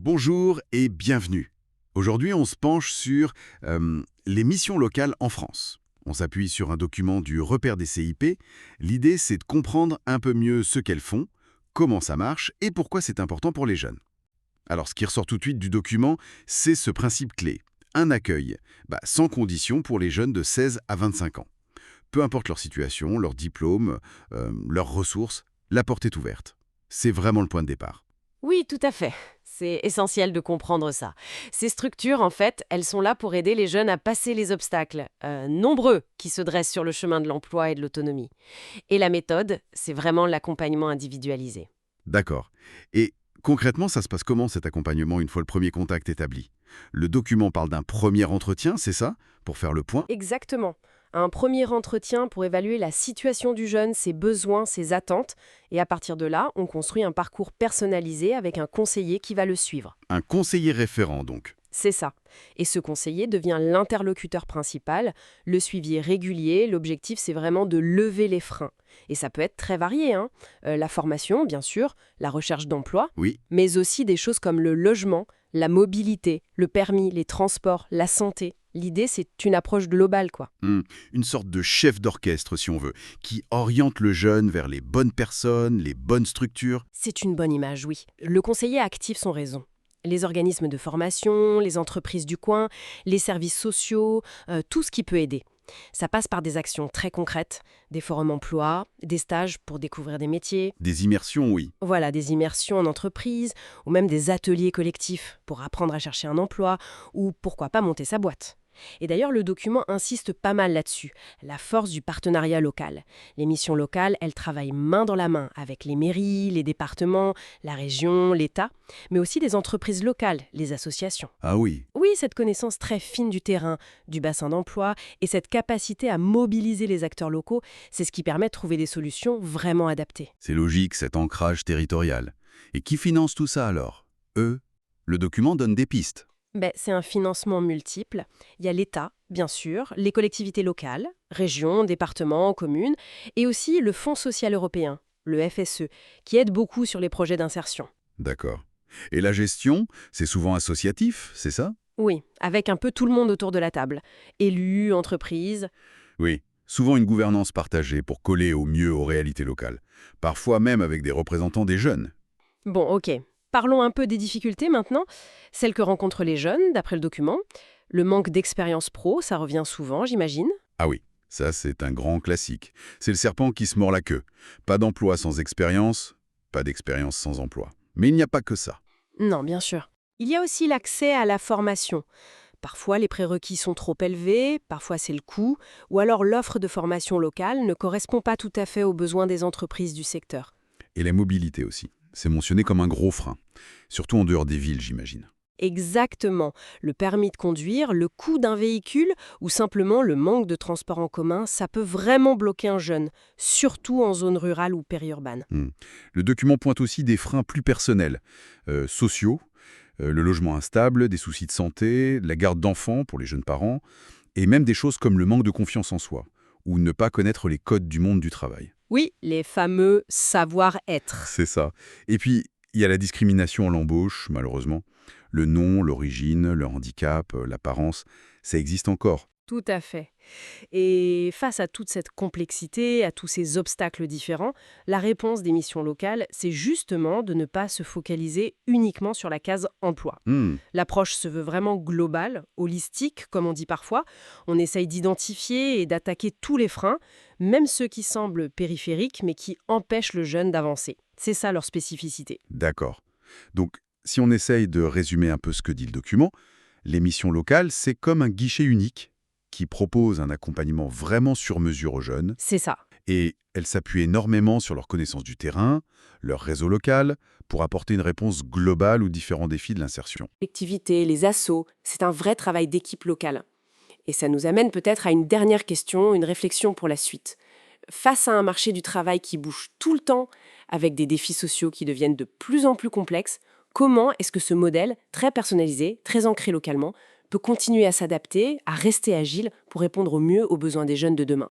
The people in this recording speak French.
Bonjour et bienvenue. Aujourd'hui, on se penche sur les missions locales en France. On s'appuie sur un document du repère des CIP. L'idée, c'est de comprendre un peu mieux ce qu'elles font, comment ça marche et pourquoi c'est important pour les jeunes. Alors, ce qui ressort tout de suite du document, c'est ce principe clé. Un accueil, sans condition pour les jeunes de 16 à 25 ans. Peu importe leur situation, leur diplôme, leurs ressources, la porte est ouverte. C'est vraiment le point de départ. Oui, tout à fait. C'est essentiel de comprendre ça. Ces structures, en fait, elles sont là pour aider les jeunes à passer les obstacles, nombreux, qui se dressent sur le chemin de l'emploi et de l'autonomie. Et la méthode, c'est vraiment l'accompagnement individualisé. D'accord. Et concrètement, ça se passe comment cet accompagnement une fois le premier contact établi? Le document parle d'un premier entretien, c'est ça? Pour faire le point? Exactement. Un premier entretien pour évaluer la situation du jeune, ses besoins, ses attentes. Et à partir de là, on construit un parcours personnalisé avec un conseiller qui va le suivre. Un conseiller référent, donc. C'est ça. Et ce conseiller devient l'interlocuteur principal. Le suivi est régulier. L'objectif, c'est vraiment de lever les freins. Et ça peut être très varié, hein. La formation, bien sûr, la recherche d'emploi, Oui. mais aussi des choses comme le logement, la mobilité, le permis, les transports, la santé. L'idée, c'est une approche globale, quoi. Une sorte de chef d'orchestre, si on veut, qui oriente le jeune vers les bonnes personnes, les bonnes structures. C'est une bonne image, oui. Le conseiller active son réseau. Les organismes de formation, les entreprises du coin, les services sociaux, tout ce qui peut aider. Ça passe par des actions très concrètes, des forums emploi, des stages pour découvrir des métiers, Des immersions, oui. voilà, des immersions en entreprise, ou même des ateliers collectifs pour apprendre à chercher un emploi, ou pourquoi pas monter sa boîte. Et d'ailleurs, le document insiste pas mal là-dessus, la force du partenariat local. Les missions locales, elles travaillent main dans la main avec les mairies, les départements, la région, l'État, mais aussi des entreprises locales, les associations. Ah oui. Oui, cette connaissance très fine du terrain, du bassin d'emploi, et cette capacité à mobiliser les acteurs locaux, c'est ce qui permet de trouver des solutions vraiment adaptées. C'est logique, cet ancrage territorial. Et qui finance tout ça alors? Eux? Le document donne des pistes. C'est un financement multiple. Il y a l'État, bien sûr, les collectivités locales, régions, départements, communes, et aussi le Fonds social européen, le FSE, qui aide beaucoup sur les projets d'insertion. D'accord. Et la gestion, c'est souvent associatif, c'est ça? Oui, avec un peu tout le monde autour de la table. Élus, entreprises. Oui. Souvent une gouvernance partagée pour coller au mieux aux réalités locales. Parfois même avec des représentants des jeunes. Bon, ok. Parlons un peu des difficultés maintenant. Celles que rencontrent les jeunes, d'après le document. Le manque d'expérience pro, ça revient souvent, j'imagine. Ah oui, ça c'est un grand classique. C'est le serpent qui se mord la queue. Pas d'emploi sans expérience, pas d'expérience sans emploi. Mais il n'y a pas que ça. Non, bien sûr. Il y a aussi l'accès à la formation. Parfois, les prérequis sont trop élevés, parfois c'est le coût, ou alors l'offre de formation locale ne correspond pas tout à fait aux besoins des entreprises du secteur. Et la mobilité aussi. C'est mentionné comme un gros frein. Surtout en dehors des villes, j'imagine. Exactement. Le permis de conduire, le coût d'un véhicule ou simplement le manque de transport en commun, ça peut vraiment bloquer un jeune, surtout en zone rurale ou périurbaine. Le document pointe aussi des freins plus personnels, sociaux, le logement instable, des soucis de santé, la garde d'enfants pour les jeunes parents, et même des choses comme le manque de confiance en soi, ou ne pas connaître les codes du monde du travail. Oui, les fameux savoir-être. C'est ça. Et puis, il y a la discrimination à l'embauche, malheureusement. Le nom, l'origine, le handicap, l'apparence, ça existe encore. Tout à fait. Et face à toute cette complexité, à tous ces obstacles différents, la réponse des missions locales, c'est justement de ne pas se focaliser uniquement sur la case emploi. Hmm, L'approche se veut vraiment globale, holistique, comme on dit parfois. On essaye d'identifier et d'attaquer tous les freins, même ceux qui semblent périphériques, mais qui empêchent le jeune d'avancer. C'est ça leur spécificité. d'accord. Donc, si on essaye de résumer un peu ce que dit le document, les missions locales, c'est comme un guichet unique qui propose un accompagnement vraiment sur mesure aux jeunes, C'est ça. et elles s'appuient énormément sur leur connaissance du terrain, leur réseau local, pour apporter une réponse globale aux différents défis de l'insertion. L'activité, les assos, c'est un vrai travail d'équipe locale. Et ça nous amène peut-être à une dernière question, une réflexion pour la suite. Face à un marché du travail qui bouge tout le temps, avec des défis sociaux qui deviennent de plus en plus complexes, comment est-ce que ce modèle, très personnalisé, très ancré localement, peut continuer à s'adapter, à rester agile pour répondre au mieux aux besoins des jeunes de demain?